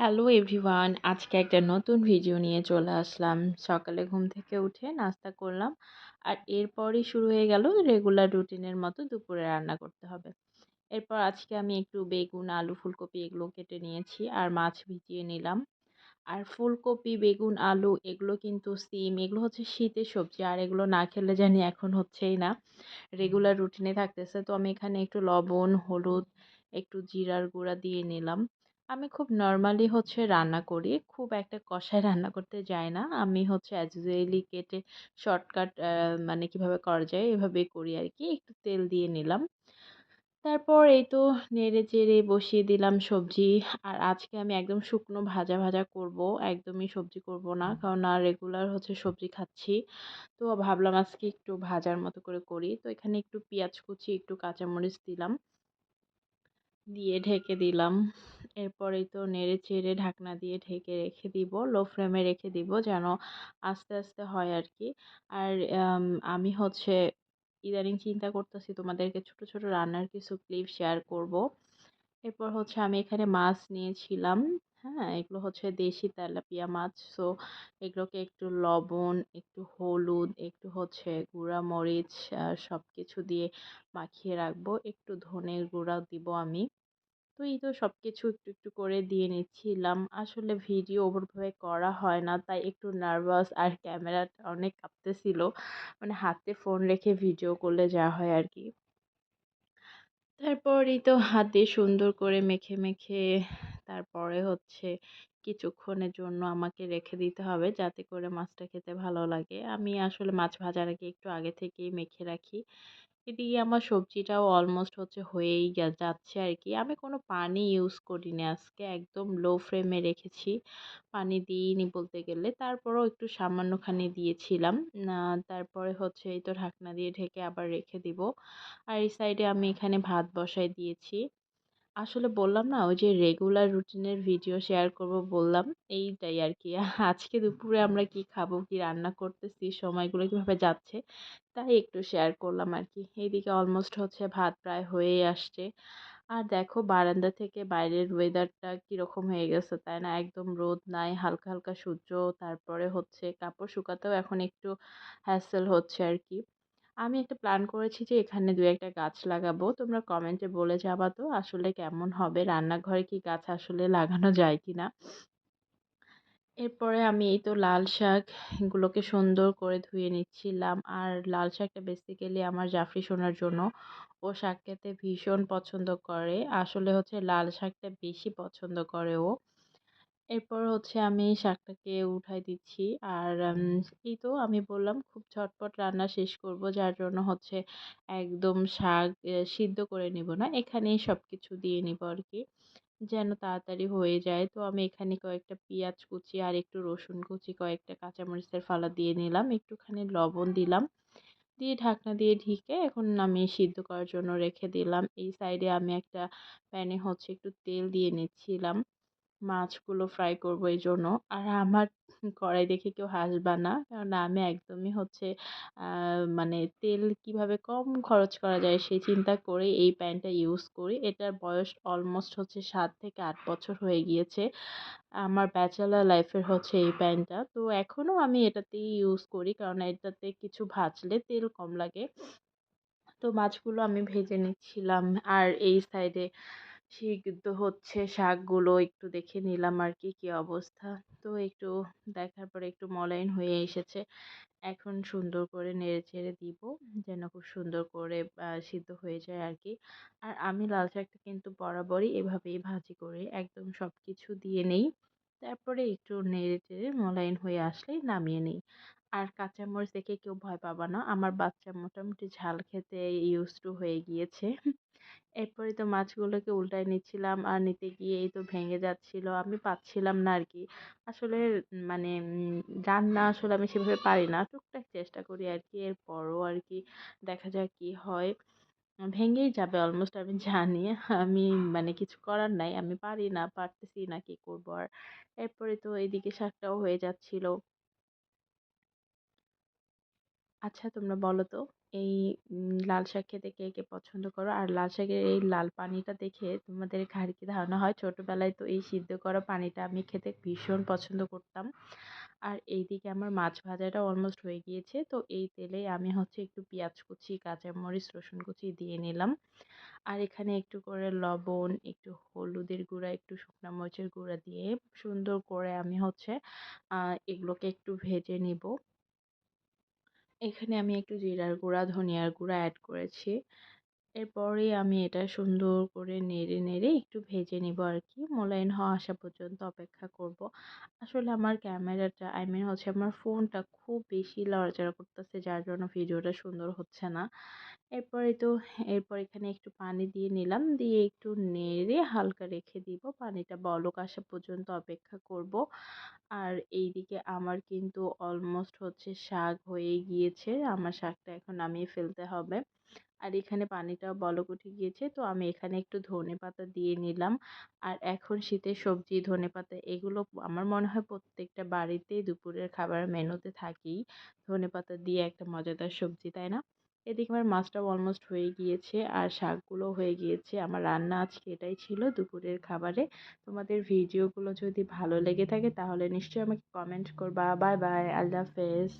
Hello everyone, আজকে একটা নতুন ভিডিও নিয়ে চলে আসলাম। সকালে ঘুম থেকে উঠে নাস্তা করলাম, আর এরপরই শুরু হয়ে গেল রেগুলার রুটিনের মতো দুপুরে রান্না করতে হবে। এরপর আজকে আমি একটু বেগুন, আলু, ফুলকপি এগুলো কেটে নিয়েছি আর মাছ ভিজিয়ে নিলাম। আর ফুলকপি, বেগুন, আলু এগুলো কিন্তু সিম এগুলো হচ্ছে শীতের সবজি, আর এগুলো না খেলে জানি এখন হচ্ছেই না, রেগুলার রুটিনে থাকতেছে। তো আমি এখানে একটু লবণ, হলুদ, একটু জিরার গুঁড়া দিয়ে নিলাম। আমি খুব নরমালি হচ্ছে রান্না করি, খুব একটা কষায় রান্না করতে যাই না। আমি হচ্ছে অ্যাজ ইউজুয়ালি কেটে শর্টকাট, মানে কিভাবে করা যায় এভাবেই করি আর কি। একটু তেল দিয়ে নিলাম। তারপর এই তো নেড়ে চেড়ে বসিয়ে দিলাম সবজি। আর আজকে আমি একদম শুকনো ভাজা ভাজা করব, একদমই সবজি করব না, কারণ আর রেগুলার হচ্ছে সবজি খাচ্ছি। তো ভাবলাম আজকে একটু ভাজার মতো করে করি। তো এখানে একটু পেঁয়াজ কুচি, একটু কাঁচামরিচ দিলাম, দিয়ে ঢেকে দিলাম। এরপরেই তো নেড়ে চেড়ে ঢাকনা দিয়ে ঢেকে রেখে দিব, লো ফ্লেমে রেখে দিব যেন আস্তে আস্তে হয় আর কি। আর আমি হচ্ছে ইদানিং চিন্তা করতেছি তোমাদেরকে ছোট ছোট রান্নার কিছু ক্লিপ শেয়ার করব। এরপর হচ্ছে আমি এখানে মাছ নিয়েছিলাম। হ্যাঁ, এগুলো হচ্ছে দেশি তেলাপিয়া মাছ। সো এগুলোকে একটু লবণ, একটু হলুদ, একটু হচ্ছে গুঁড়া মরিচ, সব কিছু দিয়ে মাখিয়ে রাখবো। একটু ধনের গুঁড়াও দিব আমি। তো এই তো সবকিছু একটু একটু করে দিয়ে নিচ্ছিলাম। আসলে ভিডিও ওভাবে করা হয় না, তাই একটু নার্ভাস, আর ক্যামেরাটা অনেক কাঁপতেছিল। মানে হাতে ফোন রেখে ভিডিও করলে যা হয় আর কি। তারপর এই তো হাতে সুন্দর করে মেখে মেখে তারপরে হচ্ছে কিছুক্ষণের জন্য আমাকে রেখে দিতে হবে, যাতে করে মাছটা খেতে ভালো লাগে। আমি আসলে মাছ ভাজার আগে একটু আগে থেকেই মেখে রাখি। এদিকে আমার সবজিটাও অলমোস্ট হচ্ছে হয়েই যাচ্ছে আর কি। আমি কোনো পানি ইউজ করিনি আজকে, একদম লো ফ্লেমে রেখেছি, পানি দিইনি বলতে গেলে। তারপরেও একটু সামান্যখানি দিয়েছিলাম। না, তারপরে হচ্ছে এই তো ঢাকনা দিয়ে ঢেকে আবার রেখে দিব। আর এই সাইডে আমি এখানে ভাত বসাই দিয়েছি। আসলে বললাম না, ওই যে রেগুলার রুটিনের ভিডিও শেয়ার করব বললাম, এইটাই আর কি। আজকে দুপুরে আমরা কি খাবো, কি রান্না করতেছি, সময়গুলো কিভাবে যাচ্ছে, তাই একটু শেয়ার করলাম আর কি। এইদিকে অলমোস্ট হচ্ছে ভাত প্রায় হয়েই আসছে। আর দেখো বারান্দা থেকে বাইরের ওয়েদারটা কিরকম হয়ে গেছে, তাই না? একদম রোদ নাই, হালকা হালকা সূর্য। তারপরে হচ্ছে কাপড় শুকাতেও এখন একটু হ্যাসেল হচ্ছে আর কি। আমি একটা প্ল্যান করেছি যে এখানে দু একটা গাছ লাগাবো। তোমরা কমেন্টে বলে যাবা তো আসলে কেমন হবে, রান্নাঘরে কি গাছ আসলে লাগানো যায় কিনা। এরপরে আমি এই তো লাল শাক গুলোকে সুন্দর করে ধুয়ে নিচ্ছিলাম। আর লাল শাকটা বেসিক্যালি আমার জাফরি সোনার জন্য, ও শাক খেতে ভীষণ পছন্দ করে। আসলে হচ্ছে লাল শাকটা বেশি পছন্দ করে ও। এরপর হচ্ছে আমি শাকটাকে উঠাই দিচ্ছি। আর এই তো আমি বললাম খুব ঝটপট রান্না শেষ করব, যার জন্য হচ্ছে একদম শাক সিদ্ধ করে নিব না, এখানেই সব কিছু দিয়ে নিব আর কি, যেন তাড়াতাড়ি হয়ে যায়। তো আমি এখানে কয়েকটা পেঁয়াজ কুচি আর একটু রসুন কুচি, কয়েকটা কাঁচামরিচের ফালা দিয়ে নিলাম, একটুখানি লবণ দিলাম, দিয়ে ঢাকনা দিয়ে ঢেকে এখন আমি সিদ্ধ করার জন্য রেখে দিলাম। এই সাইডে আমি একটা প্যানে হচ্ছে একটু তেল দিয়ে নিচ্ছিলাম, মাছগুলো ফ্রাই করবো এই জন্য। আর আমার কড়াই দেখে কেউ হাসবা না, কারণ আমি একদমই হচ্ছে মানে তেল কিভাবে কম খরচ করা যায় সেই চিন্তা করে এই প্যানটা ইউজ করি। এটার বয়স অলমোস্ট হচ্ছে 7 থেকে 8 বছর হয়ে গিয়েছে আমার ব্যাচেলার লাইফের হচ্ছে এই প্যানটা। তো এখনও আমি এটাতেই ইউজ করি, কারণ এটাতে কিছু ভাজলে তেল কম লাগে। তো মাছগুলো আমি ভেজে নিচ্ছিলাম, আর এই সাইডে সিদ্ধ হচ্ছে শাকগুলো একটু দেখে নিলাম আর কি কি অবস্থা। তো একটু দেখার পরে একটু মলাইন হয়ে এসেছে। এখন সুন্দর করে নেড়ে চেড়ে দিব, যেন খুব সুন্দর করে সিদ্ধ হয়ে যায় আর কি। আর আমি লাল শাকটা কিন্তু বরাবরই এভাবেই ভাজি করি, একদম সব কিছু দিয়ে নেই, তারপরে একটু নেড়ে চেড়ে মলাইন হয়ে আসলেই নামিয়ে নিই। আর কাঁচামরিচ দেখে কেউ ভয় পাবা না, আমার বাচ্চা মোটামুটি ঝাল খেতে ইউজ টু হয়ে গিয়েছে। এরপরে তো মাছগুলোকে উল্টায় নিচ্ছিলাম, আর নিতে গিয়ে এই তো ভেঙে যাচ্ছিল, আমি পাচ্ছিলাম না আর কি। আসলে মানে রান্না আসলে আমি সেভাবে পারি না, টুকটাক চেষ্টা করি আর কি। এরপরও আর কি দেখা যাক কি হয়। ভেঙেই যাবে অলমোস্ট, আমি জানি। আমি মানে কিছু করার নাই, আমি পারি না, পারতেছি না, কি করবো আর। এরপরে তো এইদিকে শাকটাও হয়ে যাচ্ছিল। আচ্ছা তোমরা বলো তো এই লাল শাক খেতে কে কে পছন্দ করো? আর লাল শাকের এই লাল পানিটা দেখে তোমাদের কার কি ধারণা হয়? ছোটবেলায় তো এই সিদ্ধ করা পানিটা আমি খেতে ভীষণ পছন্দ করতাম। আর এইদিকে আমার মাছ ভাজাটা অলমোস্ট হয়ে গিয়েছে, তো এই তেলেই আমি হচ্ছে একটু পেঁয়াজ কুচি, কাঁচামরিচ, রসুন কুচি দিয়ে নিলাম। আর এখানে একটু করে লবণ, একটু হলুদের গুঁড়া, একটু শুকনা মরিচের গুঁড়া দিয়ে সুন্দর করে আমি হচ্ছে এগুলোকে একটু ভেজে নিব। এখানে আমি একটু জিরার গুঁড়া, ধনিয়ার গুঁড়া অ্যাড করেছি। এরপরে আমি এটা সুন্দর করে নেড়ে নেড়ে একটু ভেজে নিব আর কি, মোলায়েম হওয়া আসা পর্যন্ত অপেক্ষা করব। আসলে আমার ক্যামেরাটা হচ্ছে আমার ফোনটা খুব বেশি লড়াচড়া করতেছে, যার জন্য ভিডিওটা সুন্দর হচ্ছে না। এরপরে তো এরপর এখানে একটু পানি দিয়ে নিলাম, দিয়ে একটু নেড়ে হালকা রেখে দিব, পানিটা বলক আসা পর্যন্ত অপেক্ষা করব। আর এইদিকে আমার কিন্তু অলমোস্ট হচ্ছে শাক হয়ে গিয়েছে, আমার শাকটা এখন নামিয়ে ফেলতে হবে। আর এখানে পানিটাও বলক উঠে গিয়েছে, তো আমি এখানে একটু ধনেপাতা দিয়ে নিলাম। আর এখন শীতের সবজি ধনেপাতা এগুলো আমার মনে হয় প্রত্যেকটা বাড়িতেই দুপুরের খাবার মেনুতে থাকেই, ধনেপাতা দিয়ে একটা মজাদার সবজি, তাই না? এদিকে আমার মাছটাও অলমোস্ট হয়ে গিয়েছে আর শাকগুলো হয়ে গিয়েছে। আমার রান্না আজকে এটাই ছিল দুপুরের খাবারে। তোমাদের ভিডিওগুলো যদি ভালো লেগে থাকে তাহলে নিশ্চয়ই আমাকে কমেন্ট করবা। বাই বাই, আল্লাহ হাফেজ।